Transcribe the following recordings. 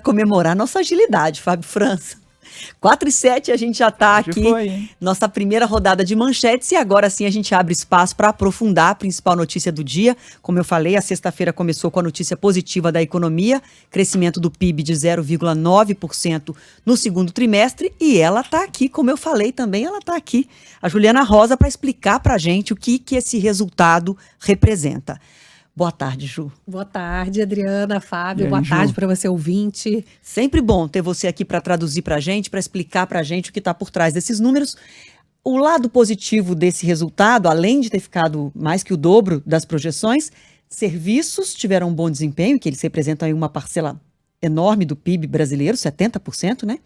comemorar nossa agilidade, Fábio França. 4h07, a gente já está aqui, nossa primeira rodada de manchetes, e agora sim a gente abre espaço para aprofundar a principal notícia do dia. Como eu falei, a sexta-feira começou com a notícia positiva da economia, crescimento do PIB de 0,9% no segundo trimestre, e ela está aqui, como eu falei também, ela está aqui, a Juliana Rosa, para explicar para a gente o que esse resultado representa. Boa tarde, Ju. Boa tarde, Adriana, Fábio. Boa tarde para você, ouvinte. Sempre bom ter você aqui para traduzir para a gente, para explicar para a gente o que está por trás desses números. O lado positivo desse resultado, além de ter ficado mais que o dobro das projeções, serviços tiveram um bom desempenho, que eles representam aí uma parcela enorme do PIB brasileiro, 70%, né?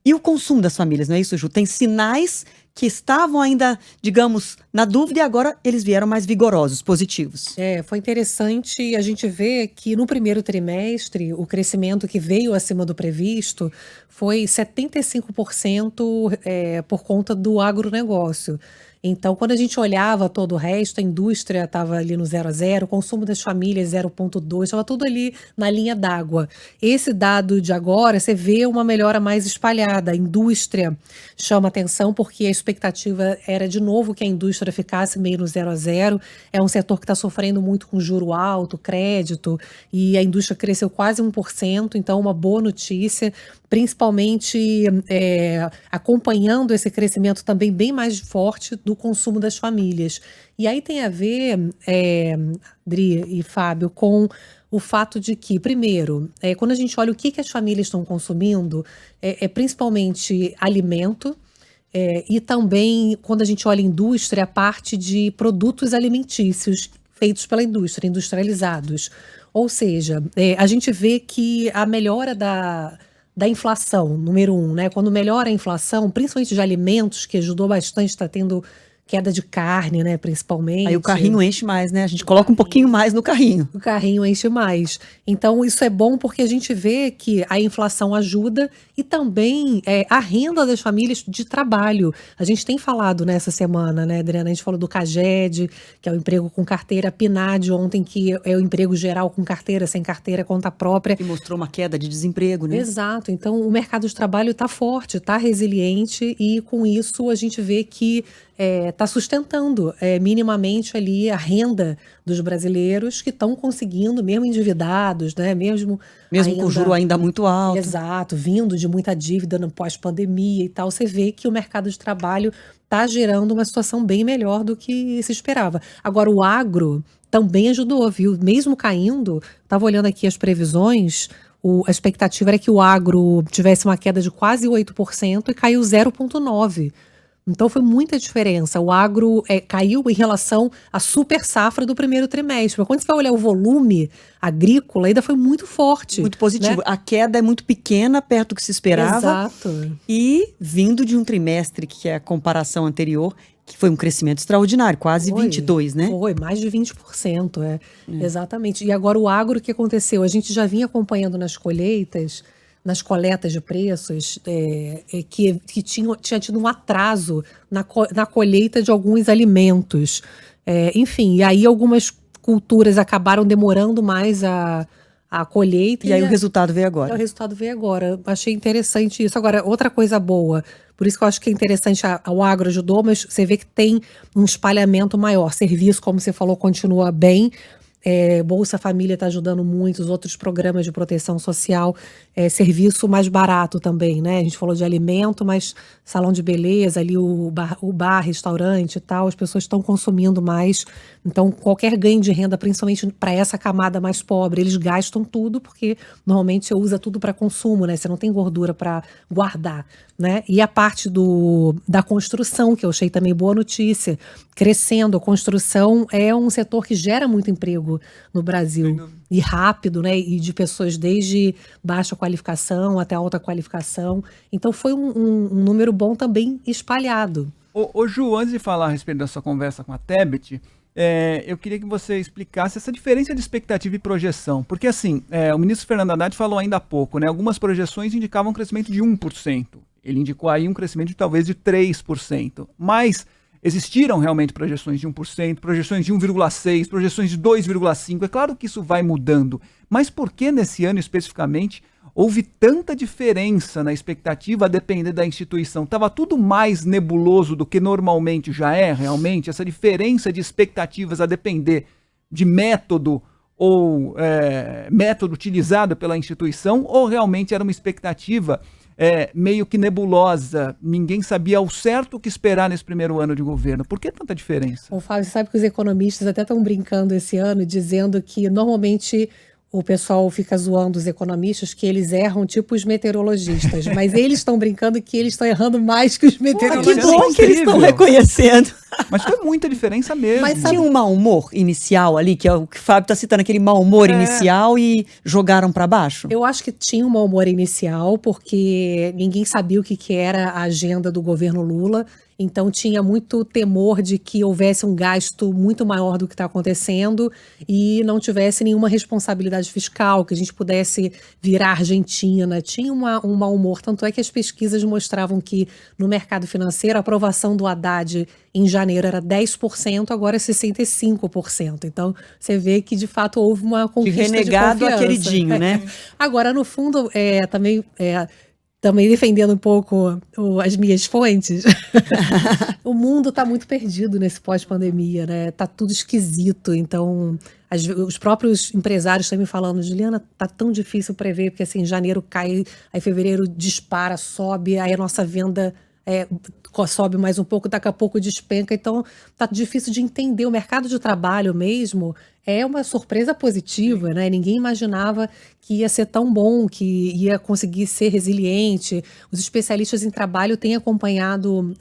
E o consumo das famílias, não é isso, Ju? Tem sinais que estavam ainda, digamos, na dúvida, e agora eles vieram mais vigorosos, positivos. Foi interessante a gente ver que no primeiro trimestre o crescimento que veio acima do previsto foi 75% por conta do agronegócio. Então, quando a gente olhava todo o resto, a indústria estava ali no 0 a 0, o consumo das famílias 0,2, estava tudo ali na linha d'água. Esse dado de agora, você vê uma melhora mais espalhada. A indústria chama atenção porque a expectativa era, de novo, que a indústria ficasse meio no 0 a 0. É um setor que está sofrendo muito com juro alto, crédito, e a indústria cresceu quase 1%, então uma boa notícia, principalmente acompanhando esse crescimento também bem mais forte do consumo das famílias. E aí tem a ver, Adri e Fábio, com o fato de que, primeiro, quando a gente olha o que as famílias estão consumindo, é principalmente alimento, e também, quando a gente olha a indústria, a parte de produtos alimentícios feitos pela indústria, industrializados. Ou seja, a gente vê que a melhora da inflação, número 1, né? Quando melhora a inflação, principalmente de alimentos, que ajudou bastante, está tendo queda de carne, né, principalmente. Aí o carrinho enche mais, né? A gente coloca um pouquinho mais no carrinho. O carrinho enche mais. Então, isso é bom porque a gente vê que a inflação ajuda e também a renda das famílias de trabalho. A gente tem falado nessa semana, né, Adriana? A gente falou do CAGED, que é o emprego com carteira, PNAD ontem, que é o emprego geral com carteira, sem carteira, conta própria. E mostrou uma queda de desemprego, né? Exato. Então, o mercado de trabalho está forte, está resiliente, e com isso a gente vê que está sustentando minimamente ali a renda dos brasileiros que estão conseguindo, mesmo endividados, né? Mesmo com o juro ainda muito alto. Exato, vindo de muita dívida no pós-pandemia e tal, você vê que o mercado de trabalho está gerando uma situação bem melhor do que se esperava. Agora, o agro também ajudou, viu? Mesmo caindo, estava olhando aqui as previsões, a expectativa era que o agro tivesse uma queda de quase 8% e caiu 0,9%. Então foi muita diferença. O agro caiu em relação à super safra do primeiro trimestre. Mas quando você vai olhar o volume agrícola, ainda foi muito forte. Muito positivo. Né? A queda é muito pequena, perto do que se esperava. Exato. E vindo de um trimestre, que é a comparação anterior, que foi um crescimento extraordinário, quase 22%, né? Foi, mais de 20%. Exatamente. E agora o agro, o que aconteceu? A gente já vinha acompanhando nas coletas de preços, que tinha tido um atraso na colheita de alguns alimentos. Enfim, e aí algumas culturas acabaram demorando mais a colheita. E aí o resultado veio agora. O resultado veio agora. Achei interessante isso. Agora, outra coisa boa, por isso que eu acho que é interessante, o agro ajudou, mas você vê que tem um espalhamento maior. Serviço, como você falou, continua bem. Bolsa Família está ajudando muito, os outros programas de proteção social, serviço mais barato também, né? A gente falou de alimento, mas salão de beleza, ali o bar, restaurante e tal, as pessoas estão consumindo mais. Então, qualquer ganho de renda, principalmente para essa camada mais pobre, eles gastam tudo, porque normalmente você usa tudo para consumo, né? Você não tem gordura para guardar, né? E a parte da construção, que eu achei também boa notícia, crescendo. A construção é um setor que gera muito emprego no Brasil, e rápido, né? E de pessoas desde baixa qualificação até alta qualificação. Então foi um número bom também espalhado. Ô Ju, antes de falar a respeito da sua conversa com a Tebet, eu queria que você explicasse essa diferença de expectativa e projeção. Porque assim, o ministro Fernando Haddad falou ainda há pouco, né? Algumas projeções indicavam um crescimento de 1%. Ele indicou aí um crescimento de talvez de 3%. Mas existiram realmente projeções de 1%, projeções de 1,6%, projeções de 2,5%. É claro que isso vai mudando. Mas por que nesse ano especificamente houve tanta diferença na expectativa a depender da instituição? Estava tudo mais nebuloso do que normalmente já é, realmente? Essa diferença de expectativas a depender de método ou método utilizado pela instituição, ou realmente era uma expectativa meio que nebulosa, ninguém sabia ao certo o que esperar nesse primeiro ano de governo? Por que tanta diferença? Ô, Fábio, você sabe que os economistas até estão brincando esse ano, dizendo que normalmente o pessoal fica zoando os economistas que eles erram tipo os meteorologistas, mas eles estão brincando que eles estão errando mais que os meteorologistas. Que bom que eles estão reconhecendo. Mas foi muita diferença mesmo. Mas tinha um mau humor inicial ali, que é o que o Fábio está citando, aquele mau humor inicial e jogaram para baixo? Eu acho que tinha um mau humor inicial, porque ninguém sabia o que era a agenda do governo Lula. Então tinha muito temor de que houvesse um gasto muito maior do que está acontecendo e não tivesse nenhuma responsabilidade fiscal, que a gente pudesse virar Argentina. Tinha um mau humor, tanto é que as pesquisas mostravam que no mercado financeiro a aprovação do Haddad em janeiro era 10%, agora é 65%. Então você vê que de fato houve uma conquista de renegado confiança. a queridinho, né? Agora, no fundo, também defendendo um pouco as minhas fontes, o mundo está muito perdido nesse pós-pandemia, né? Tá tudo esquisito, então os próprios empresários estão me falando, Juliana, tá tão difícil prever, porque assim, janeiro cai, aí fevereiro dispara, sobe, aí a nossa venda sobe mais um pouco, daqui a pouco despenca, então tá difícil de entender. O mercado de trabalho mesmo é uma surpresa positiva, né? Ninguém imaginava que ia ser tão bom, que ia conseguir ser resiliente. Os especialistas em trabalho têm acompanhado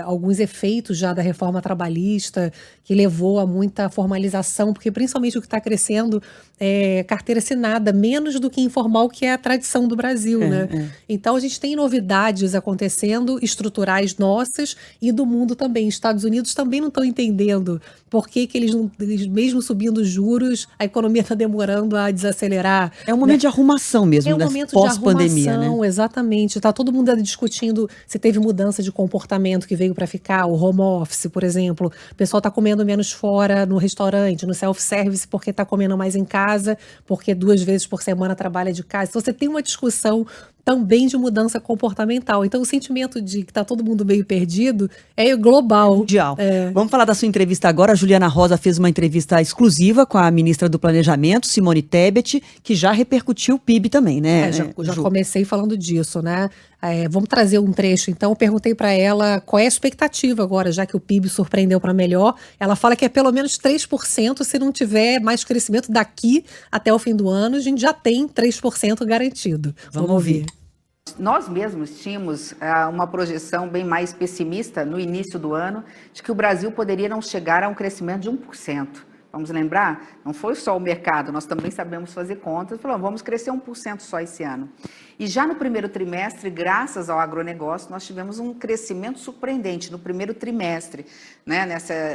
alguns efeitos já da reforma trabalhista, que levou a muita formalização, porque principalmente o que está crescendo é carteira assinada, menos do que informal, que é a tradição do Brasil, né? Então a gente tem novidades acontecendo, estruturais nossas e do mundo também. Estados Unidos também não estão entendendo por que eles mesmo subindo juros, a economia está demorando a desacelerar. É um momento de arrumação mesmo, um momento pós-pandemia, de arrumação, né? Exatamente. Está todo mundo discutindo se teve mudança de comportamento que veio para ficar, o home office, por exemplo. O pessoal está comendo menos fora no restaurante, no self-service, porque está comendo mais em casa, porque 2 vezes por semana trabalha de casa. Então você tem uma discussão também de mudança comportamental. Então o sentimento de que está todo mundo meio perdido é global. Mundial. Vamos falar da sua entrevista agora. A Juliana Rosa fez uma entrevista exclusiva com a ministra do Planejamento, Simone Tebet, que já repercutiu o PIB também, né? Já comecei falando disso, né? Vamos trazer um trecho. Então, eu perguntei para ela qual é a expectativa agora, já que o PIB surpreendeu para melhor. Ela fala que é pelo menos 3%, se não tiver mais crescimento daqui até o fim do ano, a gente já tem 3% garantido. Vamos ouvir. Nós mesmos tínhamos uma projeção bem mais pessimista no início do ano, de que o Brasil poderia não chegar a um crescimento de 1%. Vamos lembrar? Não foi só o mercado, nós também sabemos fazer contas, falamos, vamos crescer 1% só esse ano. E já no primeiro trimestre, graças ao agronegócio, nós tivemos um crescimento surpreendente no primeiro trimestre, né?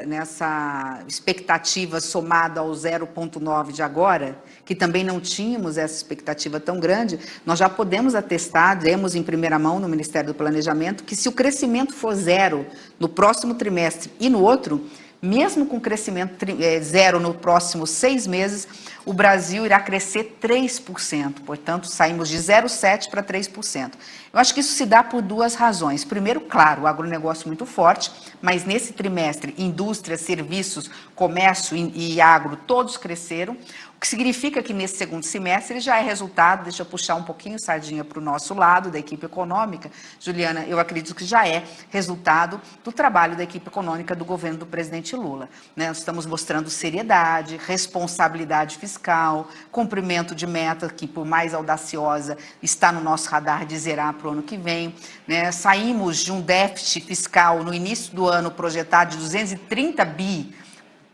Nessa expectativa somada ao 0,9 de agora, que também não tínhamos essa expectativa tão grande, nós já podemos atestar, demos em primeira mão no Ministério do Planejamento, que se o crescimento for 0 no próximo trimestre e no outro, mesmo com crescimento zero nos próximos 6 meses, o Brasil irá crescer 3%. Portanto, saímos de 0,7% para 3%. Eu acho que isso se dá por 2 razões. Primeiro, claro, o agronegócio muito forte, mas nesse trimestre, indústria, serviços, comércio e agro, todos cresceram. O que significa que nesse segundo semestre ele já é resultado, deixa eu puxar um pouquinho sardinha para o nosso lado, da equipe econômica, Juliana, eu acredito que já é resultado do trabalho da equipe econômica do governo do presidente Lula. Né? Nós estamos mostrando seriedade, responsabilidade fiscal, cumprimento de meta que, por mais audaciosa, está no nosso radar de zerar para o ano que vem. Né? Saímos de um déficit fiscal no início do ano projetado de 230 bi,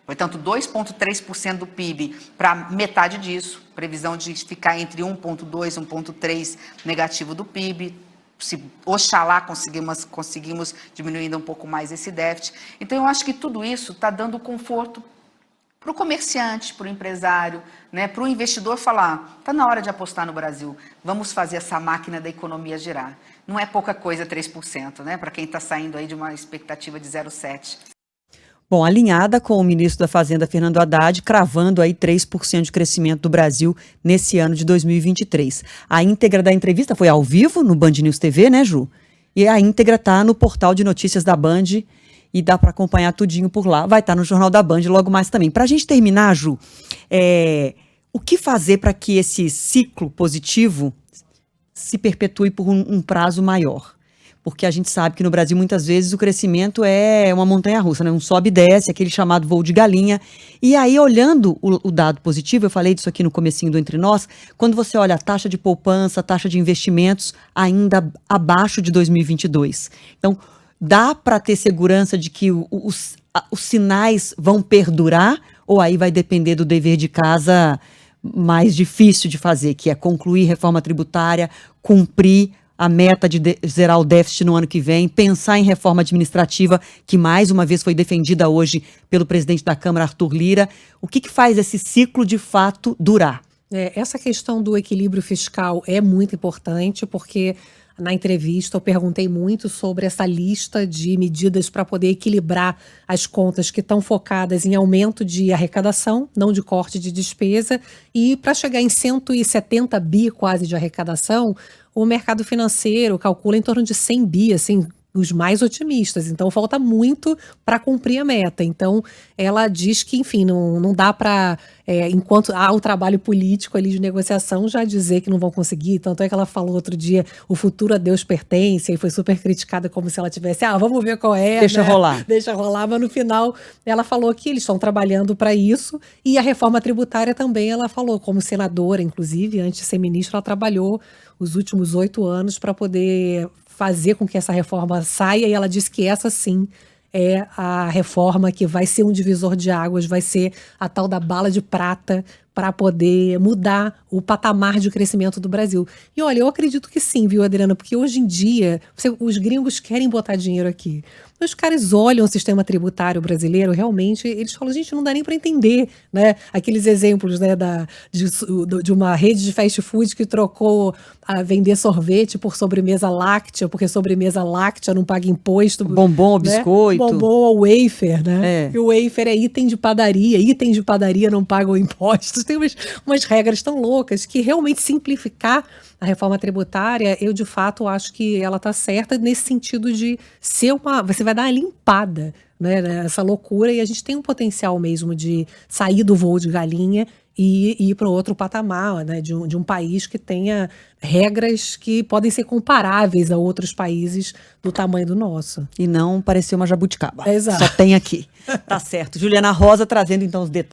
portanto, 2,3% do PIB para metade disso, previsão de ficar entre 1,2% e 1,3% negativo do PIB. Se oxalá conseguimos diminuir ainda um pouco mais esse déficit. Então, eu acho que tudo isso está dando conforto para o comerciante, para o empresário, né, para o investidor falar, está na hora de apostar no Brasil, vamos fazer essa máquina da economia girar. Não é pouca coisa 3%, né, para quem está saindo aí de uma expectativa de 0,7%. Bom, alinhada com o ministro da Fazenda, Fernando Haddad, cravando aí 3% de crescimento do Brasil nesse ano de 2023. A íntegra da entrevista foi ao vivo no Band News TV, né, Ju? E a íntegra está no portal de notícias da Band e dá para acompanhar tudinho por lá. Vai estar no Jornal da Band logo mais também. Para a gente terminar, Ju, o que fazer para que esse ciclo positivo se perpetue por um prazo maior? Porque a gente sabe que no Brasil, muitas vezes, o crescimento é uma montanha-russa, né? Um sobe e desce, aquele chamado voo de galinha. E aí, olhando o dado positivo, eu falei disso aqui no comecinho do Entre Nós, quando você olha a taxa de poupança, a taxa de investimentos, ainda abaixo de 2022. Então, dá para ter segurança de que os sinais vão perdurar, ou aí vai depender do dever de casa mais difícil de fazer, que é concluir reforma tributária, cumprir a meta de zerar o déficit no ano que vem, pensar em reforma administrativa, que mais uma vez foi defendida hoje pelo presidente da Câmara, Arthur Lira. O que faz esse ciclo, de fato, durar? Essa questão do equilíbrio fiscal é muito importante, porque na entrevista eu perguntei muito sobre essa lista de medidas para poder equilibrar as contas que estão focadas em aumento de arrecadação, não de corte de despesa, e para chegar em 170 bi quase de arrecadação, o mercado financeiro calcula em torno de 100 bi, assim, os mais otimistas. Então, falta muito para cumprir a meta. Então, ela diz que, enfim, não dá para, enquanto há o trabalho político ali de negociação, já dizer que não vão conseguir. Tanto é que ela falou outro dia, o futuro a Deus pertence, e foi super criticada como se ela tivesse, vamos ver qual é. Deixa rolar. Deixa rolar, mas no final ela falou que eles estão trabalhando para isso. E a reforma tributária também, ela falou, como senadora, inclusive, antes de ser ministra, ela trabalhou os últimos 8 anos para poder fazer com que essa reforma saia, e ela disse que essa sim é a reforma que vai ser um divisor de águas, vai ser a tal da bala de prata para poder mudar o patamar de crescimento do Brasil. E olha, eu acredito que sim, viu, Adriana? Porque hoje em dia, os gringos querem botar dinheiro aqui. Os caras olham o sistema tributário brasileiro, realmente, eles falam, gente, não dá nem para entender, né? Aqueles exemplos, né, de uma rede de fast food que trocou a vender sorvete por sobremesa láctea, porque sobremesa láctea não paga imposto. Bombom ou biscoito. Bombom ou wafer, né? É. E o wafer é item de padaria não pagam impostos. Tem umas regras tão loucas que realmente simplificar a reforma tributária, eu de fato acho que ela está certa nesse sentido de ser você vai dar uma limpada, né, nessa loucura, e a gente tem um potencial mesmo de sair do voo de galinha e ir para outro patamar, né, de um país que tenha regras que podem ser comparáveis a outros países do tamanho do nosso. E não parecer uma jabuticaba. Exato. Só tem aqui. Tá certo. Juliana Rosa trazendo então os detalhes